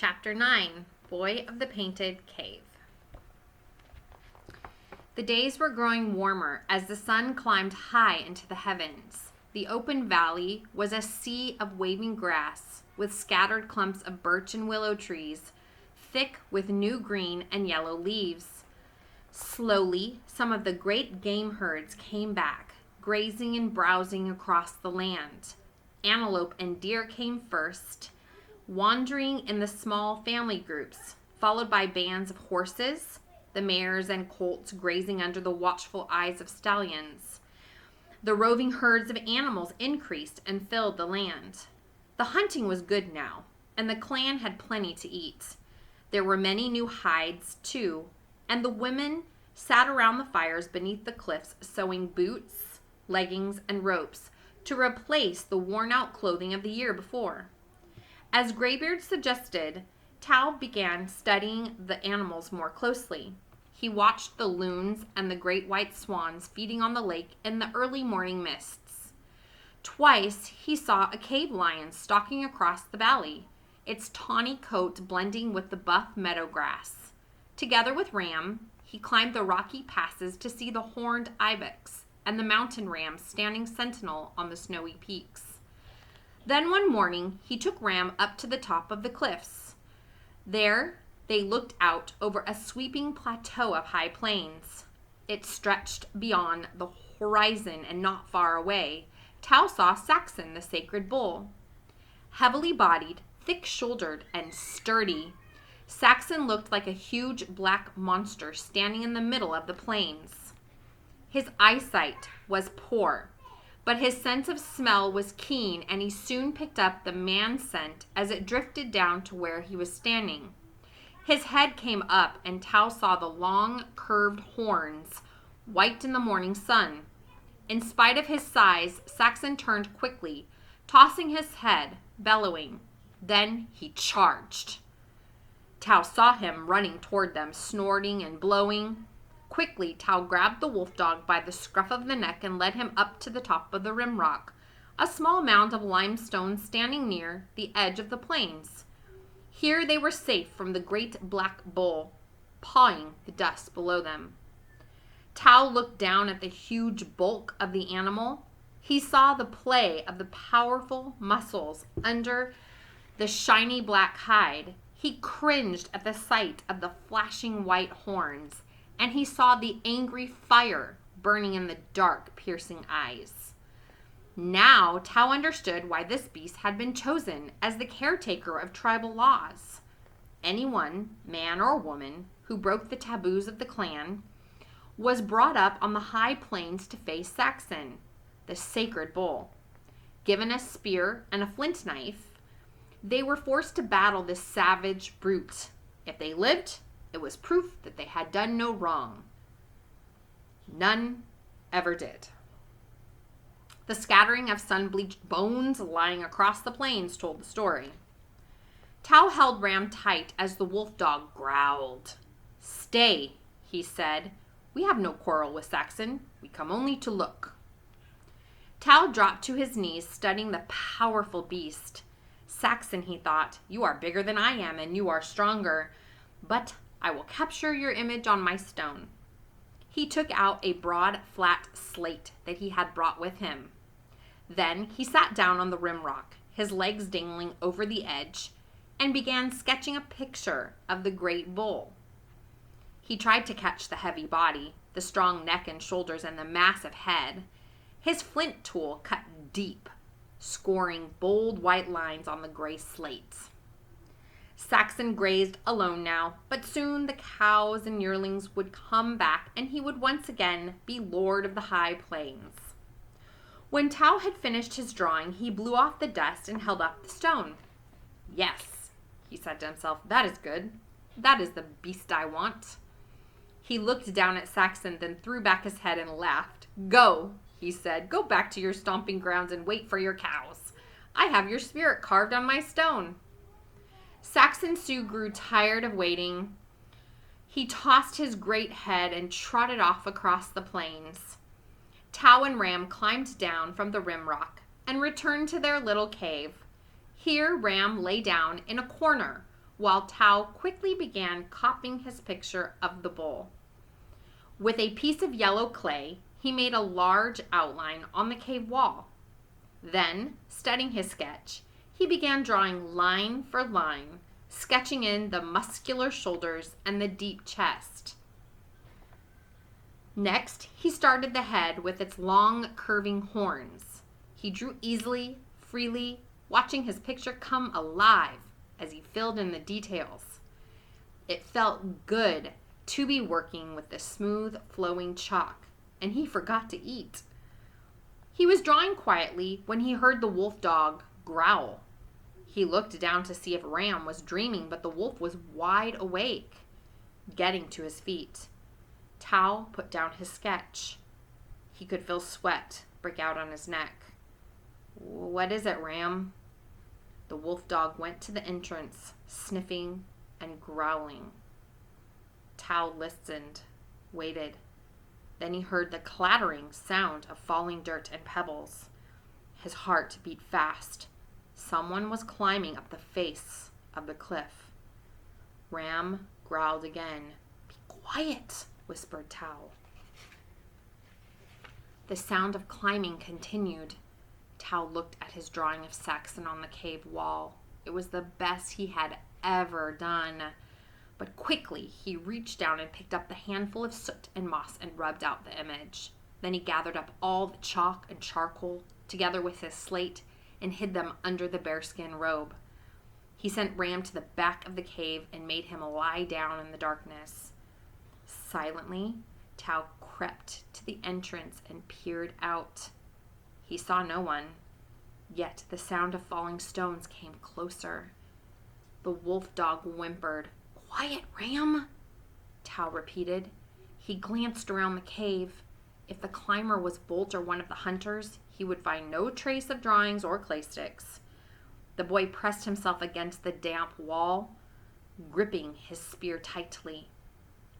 Chapter 9, Boy of the Painted Cave. The days were growing warmer as the sun climbed high into the heavens. The open valley was a sea of waving grass with scattered clumps of birch and willow trees, thick with new green and yellow leaves. Slowly, some of the great game herds came back, grazing and browsing across the land. Antelope and deer came first, wandering in the small family groups, followed by bands of horses, the mares and colts grazing under the watchful eyes of stallions. The roving herds of animals increased and filled the land. The hunting was good now, and the clan had plenty to eat. There were many new hides, too, and the women sat around the fires beneath the cliffs sewing boots, leggings, and ropes to replace the worn-out clothing of the year before. As Greybeard suggested, Tao began studying the animals more closely. He watched the loons and the great white swans feeding on the lake in the early morning mists. Twice he saw a cave lion stalking across the valley, its tawny coat blending with the buff meadow grass. Together with Ram, he climbed the rocky passes to see the horned ibex and the mountain ram standing sentinel on the snowy peaks. Then one morning, he took Ram up to the top of the cliffs. There, they looked out over a sweeping plateau of high plains. It stretched beyond the horizon, and not far away, Tao saw Saxon, the sacred bull. Heavily bodied, thick-shouldered, and sturdy, Saxon looked like a huge black monster standing in the middle of the plains. His eyesight was poor, but his sense of smell was keen, and he soon picked up the man scent as it drifted down to where he was standing. His head came up, and Tao saw the long, curved horns, white in the morning sun. In spite of his size, Saxon turned quickly, tossing his head, bellowing. Then he charged. Tao saw him running toward them, snorting and blowing. Quickly, Tao grabbed the wolf dog by the scruff of the neck and led him up to the top of the rim rock, a small mound of limestone standing near the edge of the plains. Here they were safe from the great black bull, pawing the dust below them. Tao looked down at the huge bulk of the animal. He saw the play of the powerful muscles under the shiny black hide. He cringed at the sight of the flashing white horns, and he saw the angry fire burning in the dark, piercing eyes. Now Tao understood why this beast had been chosen as the caretaker of tribal laws. Anyone, man or woman, who broke the taboos of the clan was brought up on the high plains to face Saxon, the sacred bull. Given a spear and a flint knife, they were forced to battle this savage brute. If they lived, it was proof that they had done no wrong. None ever did. The scattering of sun-bleached bones lying across the plains told the story. Tao held Ram tight as the wolf dog growled. "Stay," he said. "We have no quarrel with Saxon. We come only to look." Tao dropped to his knees, studying the powerful beast. "Saxon," he thought, "you are bigger than I am, and you are stronger. But I will capture your image on my stone." He took out a broad, flat slate that he had brought with him. Then he sat down on the rim rock, his legs dangling over the edge, and began sketching a picture of the great bull. He tried to catch the heavy body, the strong neck and shoulders, and the massive head. His flint tool cut deep, scoring bold white lines on the gray slate. Saxon grazed alone now, but soon the cows and yearlings would come back, and he would once again be lord of the high plains. When Tao had finished his drawing, he blew off the dust and held up the stone. "Yes," he said to himself, "that is good. That is the beast I want." He looked down at Saxon, then threw back his head and laughed. "Go," he said. "Go back to your stomping grounds and wait for your cows. I have your spirit carved on my stone." Saxon Sioux grew tired of waiting. He tossed his great head and trotted off across the plains. Tao and Ram climbed down from the rim rock and returned to their little cave. Here Ram lay down in a corner, while Tao quickly began copying his picture of the bull. With a piece of yellow clay, he made a large outline on the cave wall. Then, studying his sketch, he began drawing line for line, sketching in the muscular shoulders and the deep chest. Next, he started the head with its long, curving horns. He drew easily, freely, watching his picture come alive as he filled in the details. It felt good to be working with the smooth, flowing chalk, and he forgot to eat. He was drawing quietly when he heard the wolf dog growl. He looked down to see if Ram was dreaming, but the wolf was wide awake, getting to his feet. Tao put down his sketch. He could feel sweat break out on his neck. "What is it, Ram?" The wolf dog went to the entrance, sniffing and growling. Tao listened, waited. Then he heard the clattering sound of falling dirt and pebbles. His heart beat fast. Someone was climbing up the face of the cliff. Ram growled again. "Be quiet," whispered Tao. The sound of climbing continued. Tao looked at his drawing of Saxon on the cave wall. It was the best he had ever done. But quickly he reached down and picked up the handful of soot and moss and rubbed out the image. Then he gathered up all the chalk and charcoal together with his slate and hid them under the bearskin robe. He sent Ram to the back of the cave and made him lie down in the darkness. Silently, Tao crept to the entrance and peered out. He saw no one, yet the sound of falling stones came closer. The wolf dog whimpered. "Quiet, Ram," Tao repeated. He glanced around the cave. If the climber was Bolt or one of the hunters, he would find no trace of drawings or clay sticks. The boy pressed himself against the damp wall, gripping his spear tightly.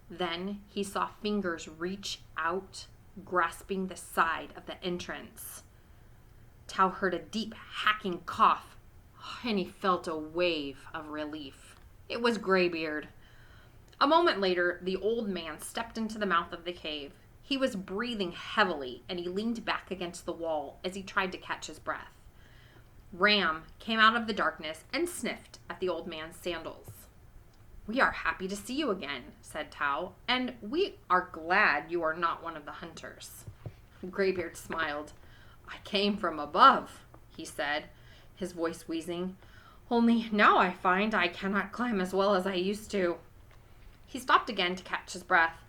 Then he saw fingers reach out, grasping the side of the entrance. Tao heard a deep, hacking cough, and he felt a wave of relief. It was Greybeard. A moment later, the old man stepped into the mouth of the cave. He was breathing heavily, and he leaned back against the wall as he tried to catch his breath. Ram came out of the darkness and sniffed at the old man's sandals. "We are happy to see you again," said Tao, "and we are glad you are not one of the hunters." Greybeard smiled. "I came from above," he said, his voice wheezing. "Only now I find I cannot climb as well as I used to." He stopped again to catch his breath.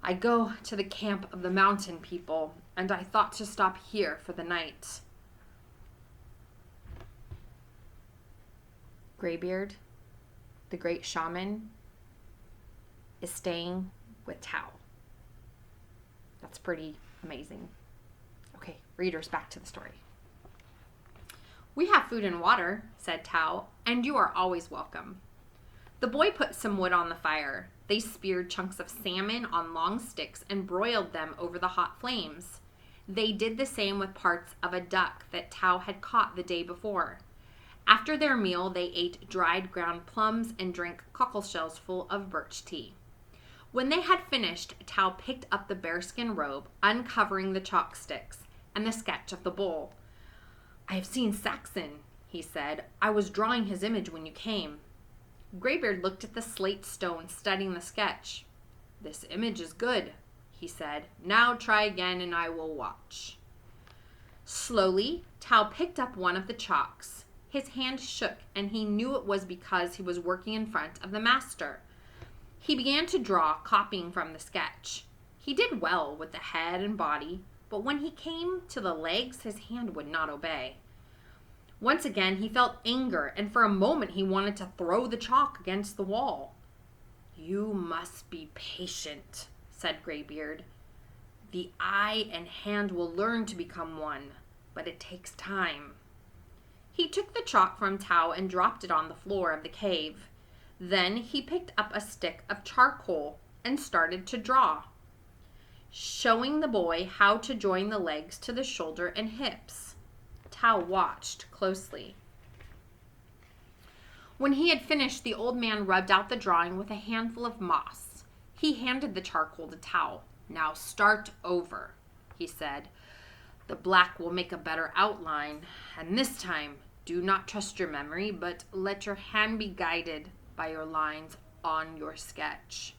"I go to the camp of the mountain people, and I thought to stop here for the night." Greybeard, the great shaman, is staying with Tao. That's pretty amazing. Okay, readers, back to the story. "We have food and water," said Tao, "and you are always welcome." The boy put some wood on the fire. They speared chunks of salmon on long sticks and broiled them over the hot flames. They did the same with parts of a duck that Tao had caught the day before. After their meal, they ate dried ground plums and drank cockleshells full of birch tea. When they had finished, Tao picked up the bearskin robe, uncovering the chalk sticks and the sketch of the bull. "I have seen Saxon," he said. "I was drawing his image when you came." Greybeard looked at the slate stone, studying the sketch. "This image is good," he said. "Now try again and I will watch." Slowly, Tao picked up one of the chalks. His hand shook, and he knew it was because he was working in front of the master. He began to draw, copying from the sketch. He did well with the head and body, but when he came to the legs, his hand would not obey. Once again, he felt anger, and for a moment he wanted to throw the chalk against the wall. "You must be patient," said Greybeard. "The eye and hand will learn to become one, but it takes time." He took the chalk from Tao and dropped it on the floor of the cave. Then he picked up a stick of charcoal and started to draw, showing the boy how to join the legs to the shoulder and hips. Tao watched closely. When he had finished, the old man rubbed out the drawing with a handful of moss. He handed the charcoal to Tao. "Now start over," he said. "The black will make a better outline, and this time do not trust your memory, but let your hand be guided by your lines on your sketch."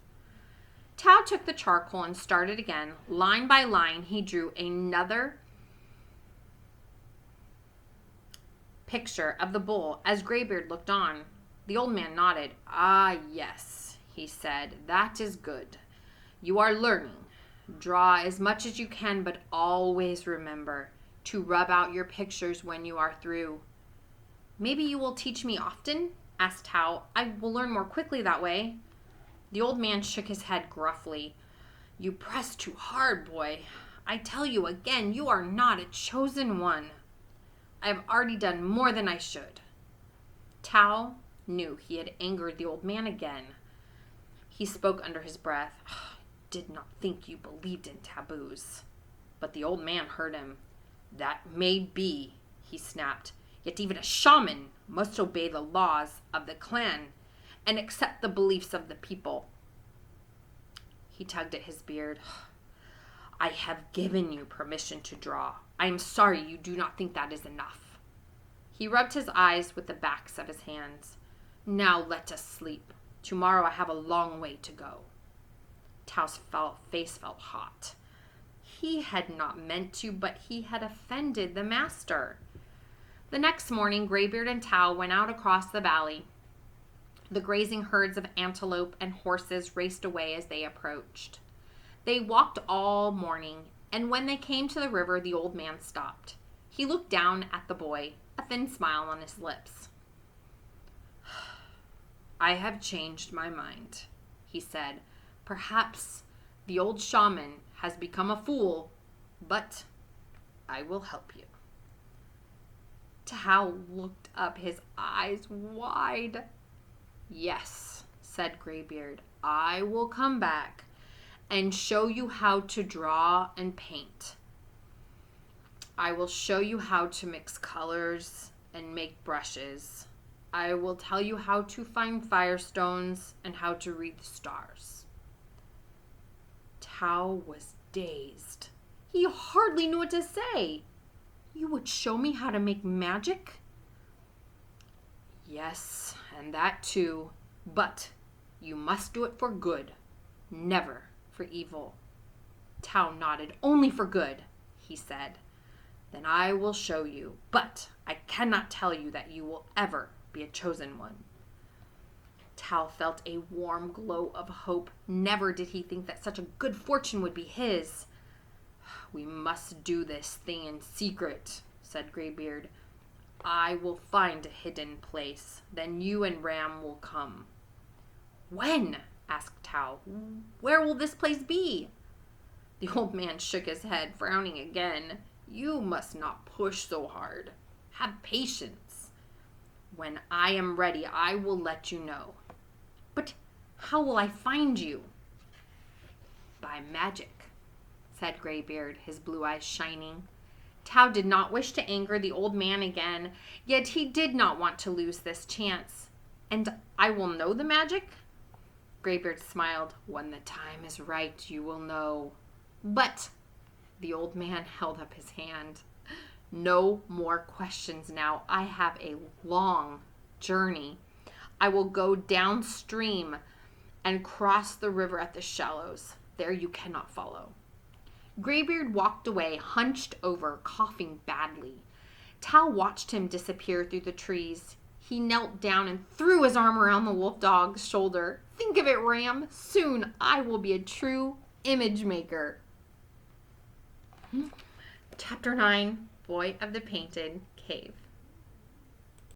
Tao took the charcoal and started again. Line by line, he drew another picture of the bull as Greybeard looked on. The old man nodded. "Ah, yes," he said. "That is good. You are learning. Draw as much as you can, but always remember to rub out your pictures when you are through." "Maybe you will teach me often?" asked Tao. "I will learn more quickly that way." The old man shook his head gruffly. "You press too hard, boy. I tell you again, you are not a chosen one. I have already done more than I should." Tao knew he had angered the old man again. He spoke under his breath. "I did not think you believed in taboos." But the old man heard him. "That may be," he snapped. "Yet even a shaman must obey the laws of the clan and accept the beliefs of the people." He tugged at his beard. "I have given you permission to draw. I am sorry you do not think that is enough." He rubbed his eyes with the backs of his hands. "Now let us sleep. Tomorrow I have a long way to go." Tao's face felt hot. He had not meant to, but he had offended the master. The next morning, Greybeard and Tao went out across the valley. The grazing herds of antelope and horses raced away as they approached. They walked all morning, and when they came to the river, the old man stopped. He looked down at the boy, a thin smile on his lips. "I have changed my mind," he said. "Perhaps the old shaman has become a fool, but I will help you." Tao looked up, his eyes wide. "Yes," said Greybeard, "I will come back and show you how to draw and paint. I will show you how to mix colors and make brushes. I will tell you how to find firestones and how to read the stars." Tao was dazed. He hardly knew what to say. "You would show me how to make magic?" "Yes, and that too. But you must do it for good, never for evil." Tao nodded. "Only for good," he said. "Then I will show you, but I cannot tell you that you will ever be a chosen one." Tao felt a warm glow of hope. Never did he think that such a good fortune would be his. "We must do this thing in secret," said Greybeard. "I will find a hidden place. Then you and Ram will come." "When?" asked Tao. "Where will this place be?" The old man shook his head, frowning again. "You must not push so hard. Have patience. When I am ready, I will let you know." "But how will I find you?" "By magic," said Greybeard, his blue eyes shining. Tao did not wish to anger the old man again, yet he did not want to lose this chance. "And I will know the magic?" Greybeard smiled. "When the time is right, you will know." "But," the old man held up his hand, "no more questions now. I have a long journey. I will go downstream and cross the river at the shallows. There you cannot follow." Greybeard walked away, hunched over, coughing badly. Tao watched him disappear through the trees. He knelt down and threw his arm around the wolf dog's shoulder. "Think of it, Ram. Soon I will be a true image maker." Chapter 9, Boy of the Painted Cave.